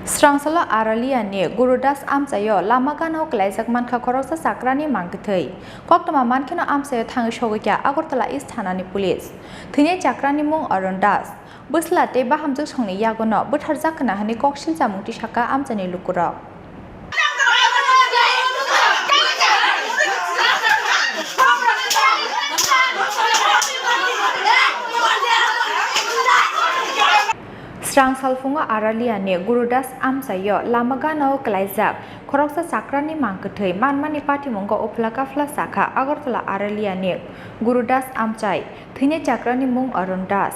Strangsala Aralia ni Gurudas Amchaio Lama Ganao Kwlaijak Mankha Khoroksa Chakrani Mangkwthowi Koktoma Mankino Amchaio Thang Shogikya Agartala East Thanani Police Thine Chakrani Mung Gurudas Buslate Bahamjuk Songni Yagono Butharjak Khana Hani Kokshil Jamungti Shaka Amchani Lukurok Strangsalfunga Aralia ni Gurudas Amchaio Lama Ganao Kwlaijak Khoroksa Chakrani Mangkwthowi Manmani Party Mungo Uplaka Flasaka Agartala Aralia ni Gurudas Amchaio Thine Chakrani Mung Gurudas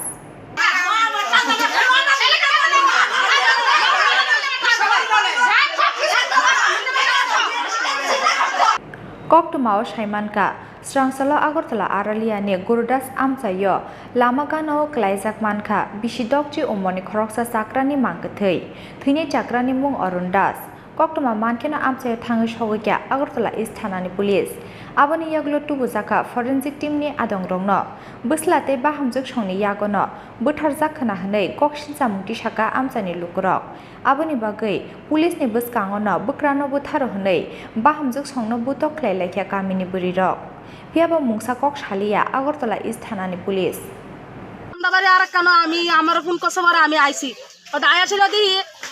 Koktomao Shaimanka Strangsala Agartala Aralia ni Gurudas Amchaio Lama Ganao Kwlaijak Mankha Bisidokchi Umoni Khoroksa Chakrani Mangkwthowi Thine Chakrani Mung Gurudas Koktoma Mankino Amchaio Thang Shogikya Agartala East Thanani Police Aboni Yaglo Tubujaka Forensic Team ni Adongrongno Buslate Bahamjuk Songni Yagono Butharjak Khana Hanei Kokshil Jamungti Shaka Amchani Lukurok Aboni Bagai Police ni Buskangono Bukrano Butharo Hanei Bahamjuk Songno Butok Khoroksa Kamini Burirok Piaba Mungsa Kok Shalia Agartala East Thanani Police বাড়ি আর কেন আমি আমার phone করছে পরে আমি আইছি আয়া ছিল দি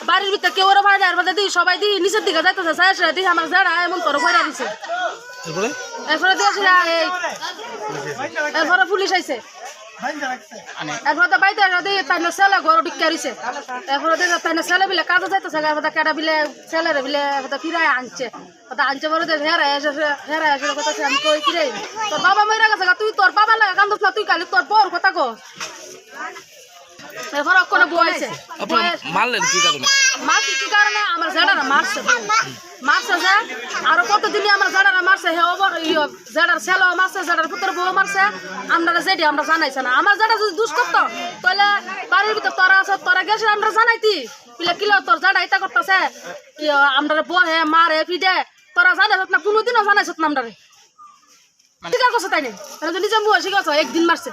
বাড়ির ভিতরে কেউ ওরা ভাই আর দি সবাই দি নিচের দিকে যাইতেছে সাইড দি আমার জাড়া এমন তোর কইরা দিছে এরপরে দিয়েছিল এরপরে পুলিশ আইছে এরপরে তো বাইতে দি তাই না ছেলে ঘর ঢুকে আইছে এরপরে দি তাই না ছেলে বিলে কাজে যাইতেছে এরপরে কেডা বিলে ছেলেরে বিলে ফিরাই আনছে আনছে পরে হেরা এসে কথা আমি কই কি রে তোর বাবা মইরা গেছে তুই তোর বাবা লাগা কান্দছ না তুই কালি তোর বউর কথা কো এরপর কোন বইছে আপনার মারলেন কি কারণে কি কারণে আমার জাড়ারা মারছে যে আর কতদিন আমার জাড়ারা মারছে হে ওভার জাড়ার ছেলে মারছে জাড়ার পুত্র বউ মারছে আমরা যেটি আমরা জানাইছে না আমার জাড়া যদি দুষ করতো তাহলে বাড়ির ভিতর তোরা আছে তোরা গেছে আমরা জানাইতি পিলে কিলো তোর জাড়া এটা করতেছে আমরা বহে মারে পিডে তোরা জানাইছ না কোনোদিনও জানাইছ না আমরা স্বীকার করছে তাই না নিজে মুহে স্বীকার করছে একদিন মারছে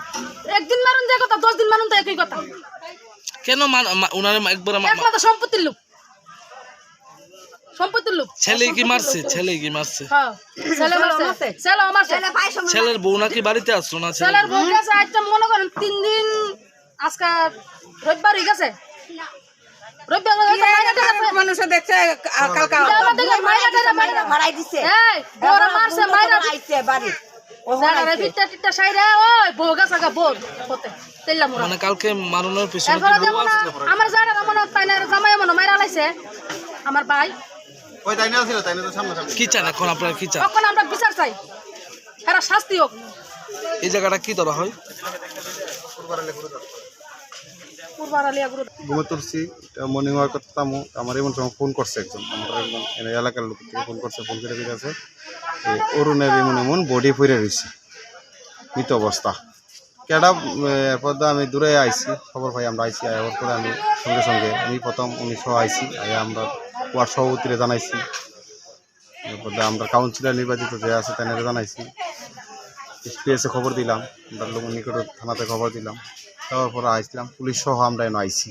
একদিন মারুন যে কথা 10 দিন মারুন তো একই কথা কেন উনারে একবার একমাত্র সম্পত্তির লোক ছেলে কি মারছে হ্যাঁ ছেলে মারছে ছেলের বউ নাকি বাড়িতে আসলো না ছেলের বউ গেছে আজকে মনে করেন 3 দিন আজকে রবিবার হয়ে গেছে মানুষ দেখছে কালকা মারাই দিছে এই বড় মারছে মাইরা আইছে বাড়ি জানারে বিটটা টিটটা সাইরা ওই বউ গেছে গা বল হতে তেল্লা মোরা মানে কালকে মারনোর পিছনে আমার জানা মনে তাইনা জামাই মনে মাইরা লাইছে আমার ভাই ওই তাইনা ছিল তাইনা তো সামনে কি চান এখন আপনারা কি চান এখন আমরা বিচার চাই এরা শাস্তি হোক এই জায়গাটা কি ধরা হয় Aralia Gurudas ঘুমোতরছি মর্নিং ওয়াক করতাম আমার এমন সময় ফোন করছে একজন আমার একজন এলাকার লোক থেকে ফোন করছে ফোন করে গেছে অরুণের এমন বডি ফিরে রয়েছে মৃত অবস্থা কেডা এরপর আমি দূরে আইছি খবর পাই আমরা আইছি আয়ার পরে আমি সঙ্গে আমি প্রথম 1900 আইছি আয়া আমরা ওয়ার্ড সভাপতিরে জানাইছি এরপর আমরা কাউন্সিলর নির্বাচিত যে আছে তাদের জানাইছি এসপিএসে খবর দিলাম আমরা লোক নিকট থানাতে খবর দিলাম তারপর আসলাম পুলিশ সহ আমরা এনে আইছি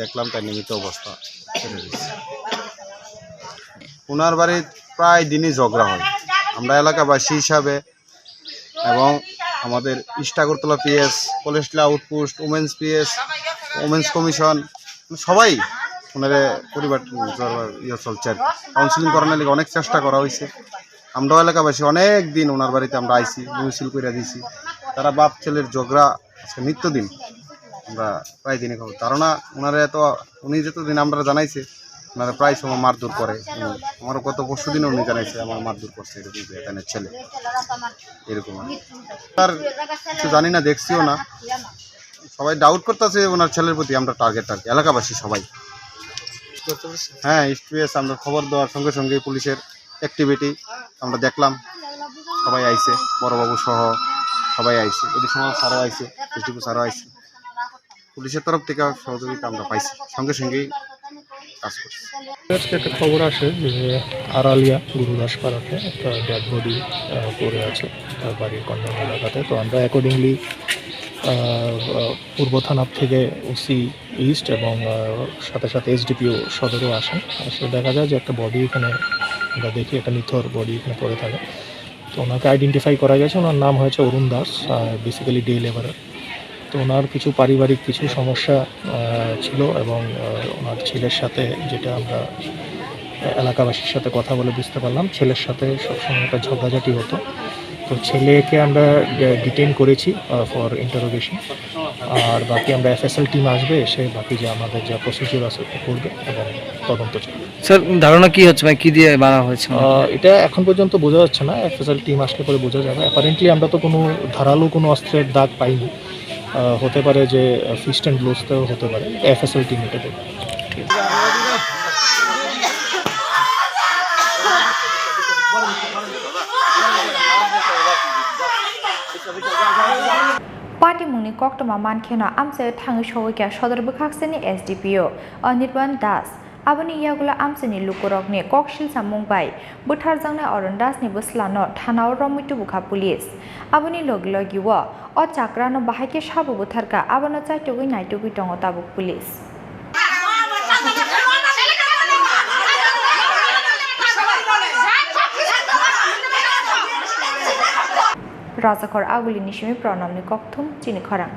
দেখলাম তার নিমিত্ত অবস্থা চলে গেছে ওনার বাড়ি প্রায় দিনই ঝগড়া হয় আমরা এলাকাবাসী হিসাবে এবং আমাদের ইস্ট আগরতলা পিএস কলেজলা outpost women's PS women's commission সবাই ওনারে পরিবার চলছে কাউন্সিলিং করানোর লিগে অনেক চেষ্টা করা হয়েছে আমরাও এলাকাবাসী অনেক দিন ওনার বাড়িতে আমরা আইছি মিছিল করে দিয়েছি তারা বাপ ছেলের ঝগড়া আজকে নিত্যদিন আমরা প্রায় দিনে খাবো ধারণা ওনারা তো উনি যতদিন আমরা জানাইছে ওনারা প্রায় সময় মারধর করে আমার গত পরশু দিনে উনি জানাইছে আমার মারধর করছে এরকম এখানে ছেলে এরকম আর কিছু জানি না দেখছিও না সবাই ডাউট করতেছে ওনার ছেলের প্রতি আমরা টার্গেট এলাকাবাসী সবাই হ্যাঁ এসপিএস আমরা খবর দেওয়ার সঙ্গে সঙ্গে পুলিশের অ্যাক্টিভিটি আমরা দেখলাম সবাই আইছে বড়বাবু সহ সবাই আইছে এদের সময় স্যারও আইছে এসডিপি স্যারও আইছে পুলিশের তরফ থেকে সহযোগিতা আমরা পাইছি সঙ্গে সঙ্গেই কাজ করছি আজকে একটা খবর আসে যে আরালিয়া গুরুদাস পাড়াতে একটা ডেড বডি পড়ে আছে তার বাড়ির কন্যাম এলাকাতে তো আমরা অ্যাকর্ডিংলি পূর্ব থানা থেকে ওসি ইস্ট এবং সাথে সাথে এসডিপিও সদরও আসেন। সে দেখা যায় যে একটা বডি এখানে আমরা দেখি, একটা নিথর বডি এখানে পড়ে থাকে। তো ওনাকে আইডেন্টিফাই করা গেছে, ওনার নাম হয়েছে অরুণ দাস, বেসিক্যালি ডে লেবারার। তো ওনার কিছু পারিবারিক কিছু সমস্যা ছিল এবং ওনার ছেলের সাথে, যেটা আমরা এলাকাবাসীর সাথে কথা বলে বুঝতে পারলাম, ছেলের সাথে সবসময় একটা ঝগড়াঝাটি হতো। তো ছেলেকে আমরা ডিটেইন করেছি ফর ইন্টারোগেশন, আর বাকি আমরা এফএসএল টিম আসবে, এসে বাকি যে আমাদের যা প্রসিডিউর আছে করবে এবং তদন্ত চলবে। স্যার ধারণা কি হচ্ছে, কি দিয়ে মারা হয়েছে? এটা এখন পর্যন্ত বোঝা যাচ্ছে না, এফএসএল টিম আসলে পরে বোঝা যাবে। অ্যাপারেন্টলি আমরা তো কোনো ধারালো কোনো অস্ত্রের দাগ পাইনি, হতে পারে যে ফিস্ট অ্যান্ড ব্লোজতেও হতে পারে। এফএসএল টিম এটা দেখবে। पार्टीमुंनि कक्टमा मानखेनो आमचायो थाङै सहैखा सदर बोखाक्सेनि एसडिपिओ अनिर्बान दास आबोनि यागुला आमचानि लुकुरकनि ककशिलसा मुंबाइ बुथारजांनाय अरुण दासनि बोस्लानो थानाव रमितु बुखा पुलिस आबोनि लगिलगिओ अ चाक्रानो बाहायके साबु बुथारका आबोनो चाइटुगै नाइटुगै दङ ताबुक पुलिस। राजाखर आगुलिनि सिमी प्रणामनि कक्थुम चिनि खरां।